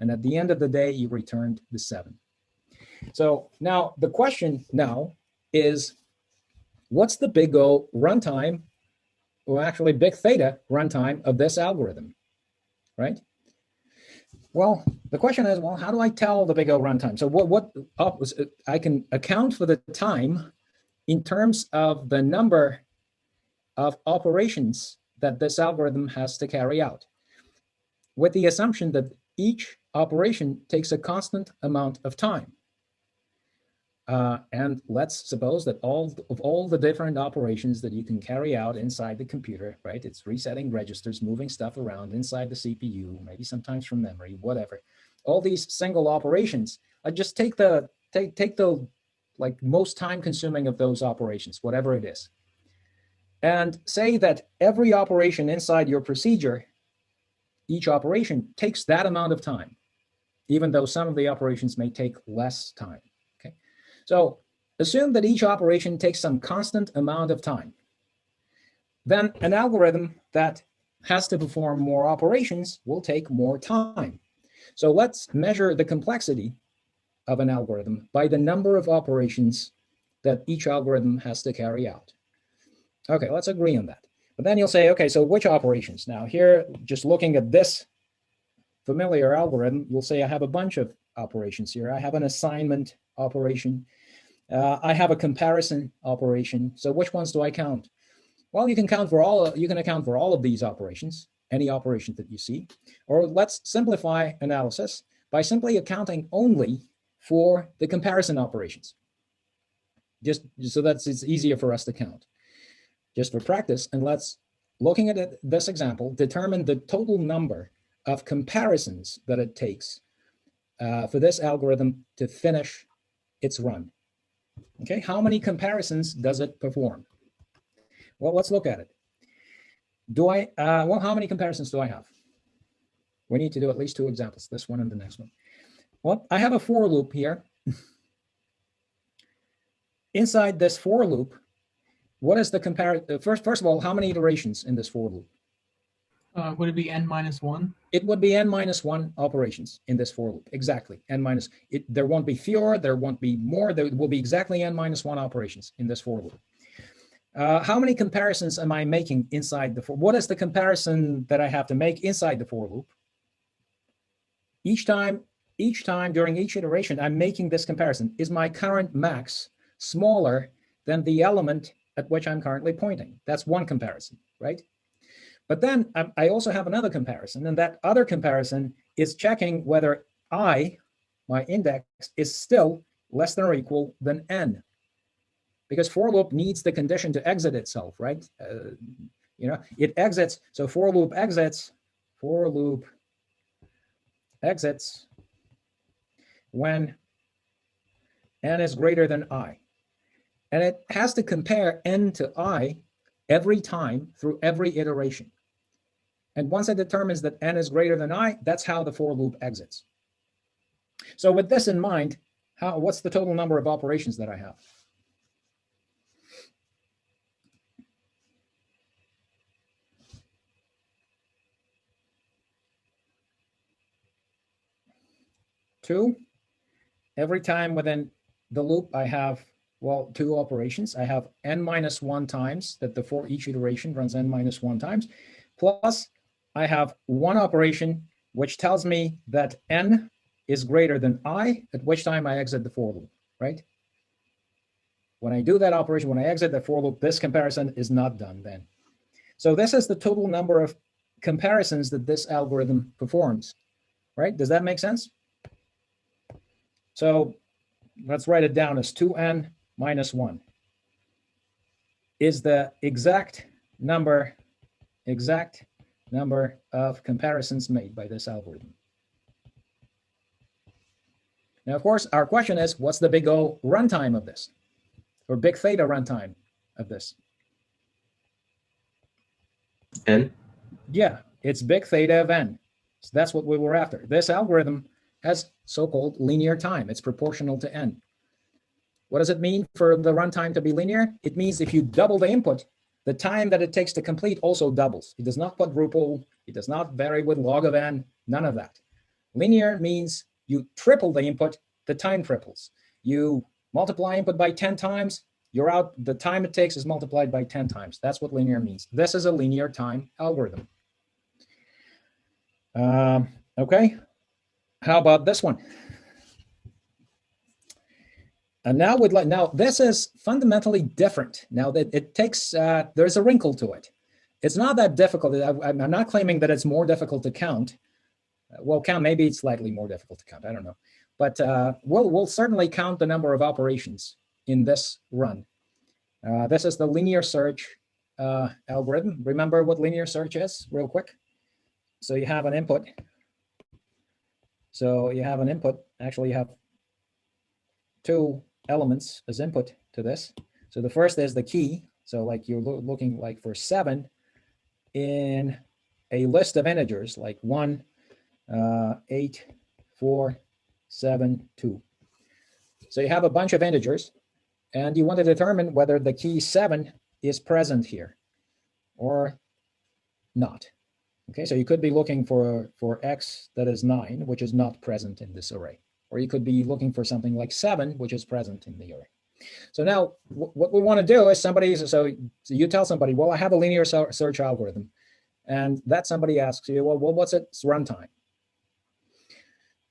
And at the end of the day, you returned the 7. So now the question now is, what's the big O runtime, or actually Big-Theta runtime of this algorithm, right? Well, the question is, well, how do I tell the big O runtime? So I can account for the time in terms of the number of operations that this algorithm has to carry out, with the assumption that each operation takes a constant amount of time. And let's suppose that all the different operations that you can carry out inside the computer, right? It's resetting registers, moving stuff around inside the CPU, maybe sometimes from memory, whatever. All these single operations, I just take the like most time consuming of those operations, whatever it is, and say that every operation inside your procedure, each operation takes that amount of time, even though some of the operations may take less time. So assume that each operation takes some constant amount of time. Then an algorithm that has to perform more operations will take more time. So let's measure the complexity of an algorithm by the number of operations that each algorithm has to carry out. Okay, let's agree on that. But then you'll say, okay, so which operations? Now here, just looking at this familiar algorithm, you'll say I have a bunch of operations here. I have an assignment operation. I have a comparison operation. So which ones do I count? Well, you can account for all of these operations, any operation that you see. Or let's simplify analysis by simply accounting only for the comparison operations. Just so that it's easier for us to count. Just for practice, and let's, looking at this example, determine the total number of comparisons that it takes for this algorithm to finish its run. Okay, how many comparisons does it perform? Well, let's look at it. Well, how many comparisons do I have? We need to do at least 2 examples, this one and the next one. Well, I have a for loop here. Inside this for loop, what is the comparison? First of all, how many iterations in this for loop? Would it be n-1? It would be n-1 operations in this for loop. Exactly, n-. There won't be fewer, there won't be more. There will be exactly n-1 operations in this for loop. How many comparisons am I making inside the for? What is the comparison that I have to make inside the for loop? Each time during each iteration, I'm making this comparison. Is my current max smaller than the element at which I'm currently pointing? That's one comparison, right? But then I also have another comparison, and that other comparison is checking whether my index, is still less than or equal than n. Because for loop needs the condition to exit itself, right? It exits, so for loop exits when n is greater than I. And it has to compare n to I every time through every iteration. And once it determines that n is greater than I, that's how the for loop exits. So with this in mind, what's the total number of operations that I have? Two. Every time within the loop, I have, well, 2 operations. I have n-1 times that for each iteration runs n-1 times. plus I have one operation which tells me that n is greater than I, at which time I exit the for loop, right? When I do that operation, when I exit the for loop, this comparison is not done then. So this is the total number of comparisons that this algorithm performs, right? Does that make sense? So let's write it down as 2n minus 1 is the exact number of comparisons made by this algorithm. Now, of course, our question is, what's the big O runtime of this, or Big-Theta runtime of this? N? Yeah, it's Big-Theta of n. So that's what we were after. This algorithm has so-called linear time. It's proportional to n. What does it mean for the runtime to be linear? It means if you double the input, the time that it takes to complete also doubles. It does not quadruple. It does not vary with log of n, none of that. Linear means you triple the input, the time triples. You multiply input by 10 times, you're out, the time it takes is multiplied by 10 times. That's what linear means. This is a linear time algorithm. Okay, how about this one? And now this is fundamentally different. Now that it takes, there's a wrinkle to it. It's not that difficult. I'm not claiming that it's more difficult to count. Well, maybe it's slightly more difficult to count. I don't know, but we'll certainly count the number of operations in this run. This is the linear search algorithm. Remember what linear search is, real quick. So you have an input. Actually, you have two elements as input to this. So the first is the key. So like you're looking like for 7 in a list of integers, like 1, 8, 4, 7, 2. So you have a bunch of integers, and you want to determine whether the key 7 is present here or not. Okay, so you could be looking for x that is 9, which is not present in this array. Or you could be looking for something like 7, which is present in the array. So now what we want to do is so you tell somebody, well, I have a linear search algorithm. And that somebody asks you, well, what's its runtime?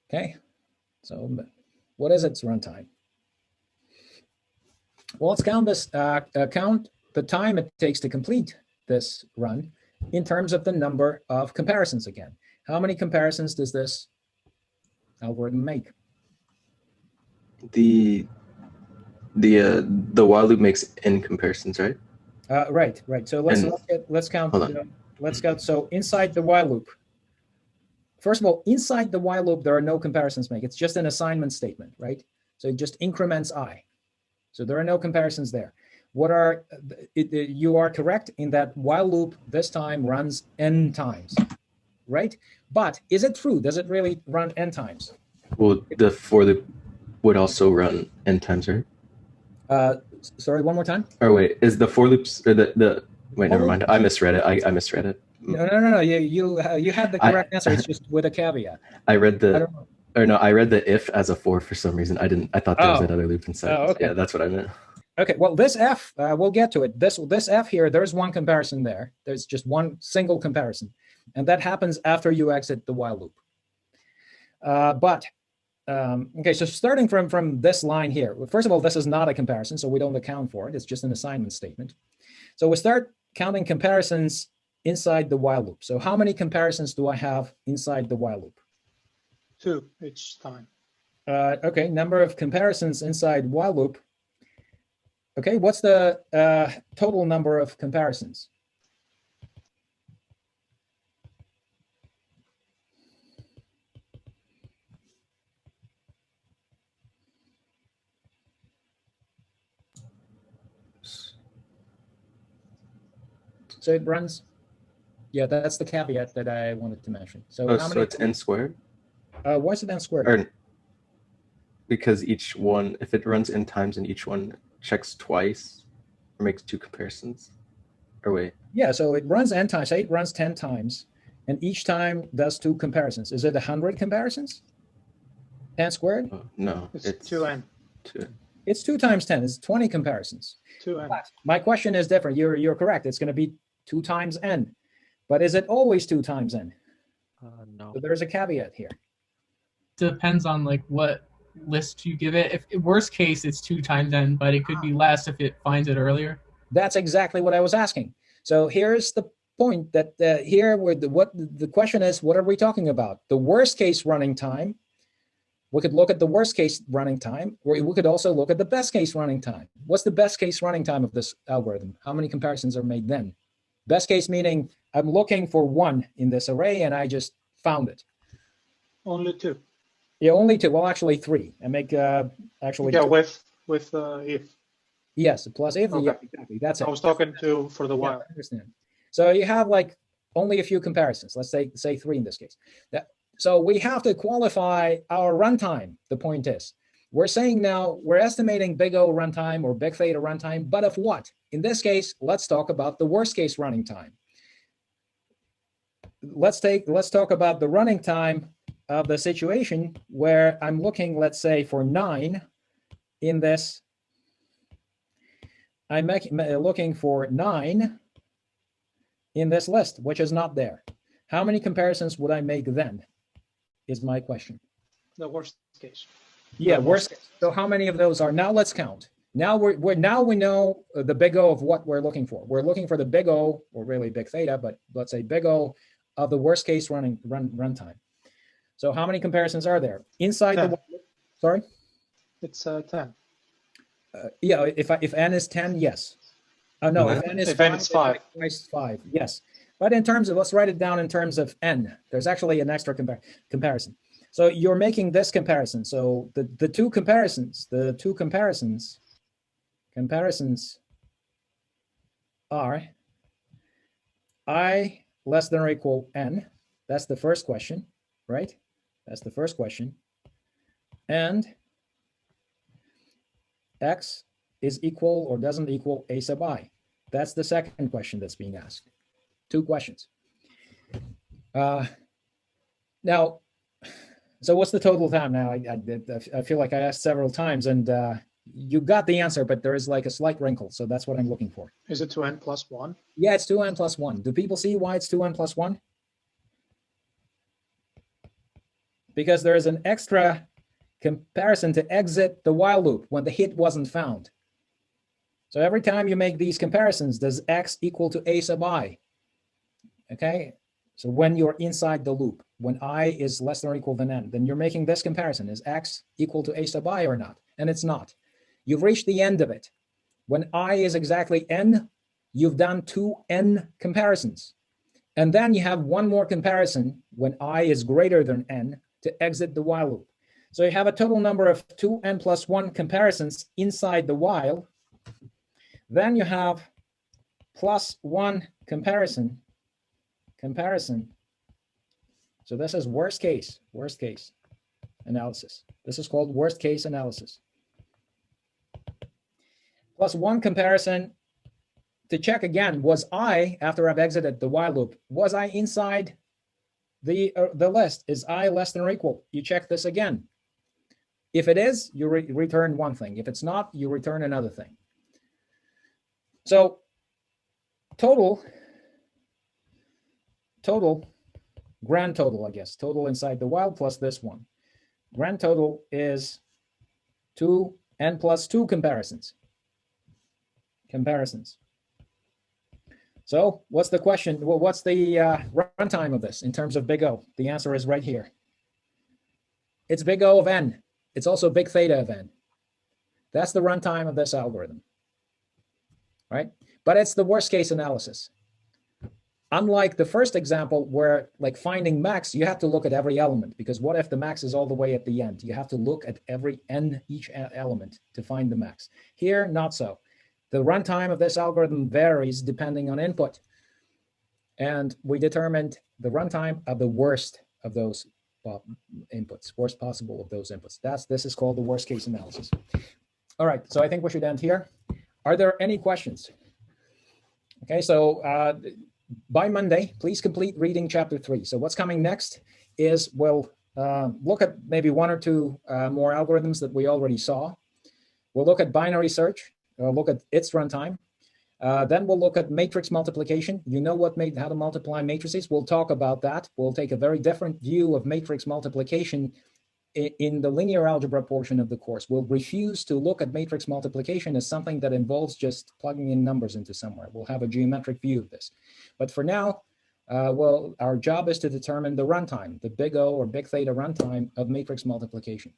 Okay, so what is its runtime? Well, let's count the time it takes to complete this run in terms of the number of comparisons again. How many comparisons does this algorithm make? The while loop makes n comparisons, right? Right. So let's count. Let's count. So inside the while loop, first of all, inside the while loop, there are no comparisons made. It's just an assignment statement, right? So it just increments I. So there are no comparisons there. You are correct in that while loop this time runs n times, right? But is it true? Does it really run n times? Well, the for loop would also run n times, right? Sorry, one more time. Or wait, is the for loops or the wait? Never mind. I misread it. I misread it. No. You had the correct answer. It's just with a caveat. I read the if as a for some reason. I thought there was another loop inside. Oh, okay. Yeah, that's what I meant. Okay, well, this f, we'll get to it. This f here, there's one comparison there. There's just one single comparison. And that happens after you exit the while loop. Okay, so starting from this line here, first of all, this is not a comparison, so we don't account for it. It's just an assignment statement. So we start counting comparisons inside the while loop. So how many comparisons do I have inside the while loop? 2 each time. Okay, number of comparisons inside while loop. Okay, what's the total number of comparisons? So it runs, yeah, that's the caveat that I wanted to mention. So, so it's n squared? Why is it n squared? Because each one, if it runs n times and each one checks twice or makes 2 comparisons, or wait. Yeah, so it runs n times, say it runs 10 times, and each time does 2 comparisons. Is it 100 comparisons? 10 squared? No, it's 2n. 2. It's 2 times 10, it's 20 comparisons. 2n. But my question is different. You're correct. It's going to be 2 times n. But is it always 2 times n? No. So there's a caveat here. Depends on like what list you give it. If worst case, it's 2 times n, but it could be less if it finds it earlier. That's exactly what I was asking. So here's the point that here where the question is, what are we talking about? The worst case running time. We could look at the worst case running time, or we could also look at the best case running time. What's the best case running time of this algorithm? How many comparisons are made then? Best case meaning I'm looking for 1 in this array and I just found it. Only 2. Yeah, only 2. Well, actually 3. I make actually Yeah, 2. with if. Yes, plus if. Okay. Yeah, exactly. That's it. I was talking to for the Yeah, while. I understand. So you have like only a few comparisons. Let's say 3 in this case. So we have to qualify our runtime. The point is, we're saying now we're estimating big O runtime or big theta runtime, but of what? In this case, let's talk about the worst case running time. Let's talk about the running time of the situation where I'm looking, let's say, for 9 in this. I'm looking for 9 in this list, which is not there. How many comparisons would I make then? Is my question. The worst case. Yeah, worst case. So how many of those are? Now let's count. Now we know the big O of what we're looking for. We're looking for the big O, or really big theta, but let's say big O of the worst case runtime. So how many comparisons are there inside 10. the? Sorry. It's 10. Yeah, if n is 10, yes. No, if n is 5, it's 5. Twice 5, yes. But in terms of, let's write it down in terms of n. There's actually an extra comparison. So you're making this comparison. So the two comparisons are I less than or equal n. That's the first question, right? That's the first question. And x is equal or doesn't equal a sub I. That's the second question that's being asked. 2 questions. Now, so what's the total time now? I feel like I asked several times and you got the answer, but there is like a slight wrinkle. So that's what I'm looking for. Is it 2n plus 1? Yeah, it's 2n plus 1. Do people see why it's 2n plus 1? Because there is an extra comparison to exit the while loop when the hit wasn't found. So every time you make these comparisons, does x equal to a sub I? Okay, so when you're inside the loop, when I is less than or equal than n, then you're making this comparison. Is x equal to a sub I or not? And it's not. You've reached the end of it. When I is exactly n, you've done 2n comparisons. And then you have one more comparison when I is greater than n to exit the while loop. So you have a total number of 2n plus 1 comparisons inside the while. Then you have plus 1 comparison. So this is worst case analysis. This is called worst case analysis. Plus 1 comparison to check again, was I, after I've exited the while loop, was I inside the list? Is I less than or equal? You check this again. If it is, you return one thing. If it's not, you return another thing. So grand total, I guess, total inside the while plus this one. Grand total is 2n plus 2 comparisons. So what's the question? Well, what's the runtime of this in terms of big O? The answer is right here. It's big O of n. It's also big theta of n. That's the runtime of this algorithm, right? But it's the worst case analysis. Unlike the first example where like finding max, you have to look at every element, because what if the max is all the way at the end? You have to look at each element to find the max. Here, not so. The runtime of this algorithm varies depending on input. And we determined the runtime of the worst of those inputs, worst possible of those inputs. This is called the worst case analysis. All right, so I think we should end here. Are there any questions? Okay, so by Monday, please complete reading chapter 3. So what's coming next is we'll look at maybe 1 or 2 more algorithms that we already saw. We'll look at binary search, look at its runtime. Then we'll look at matrix multiplication. You know how to multiply matrices. We'll talk about that. We'll take a very different view of matrix multiplication in the linear algebra portion of the course. We'll refuse to look at matrix multiplication as something that involves just plugging in numbers into somewhere. We'll have a geometric view of this. But for now, well, our job is to determine the runtime, the big O or big theta runtime of matrix multiplication.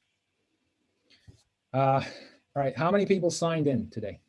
All right, how many people signed in today?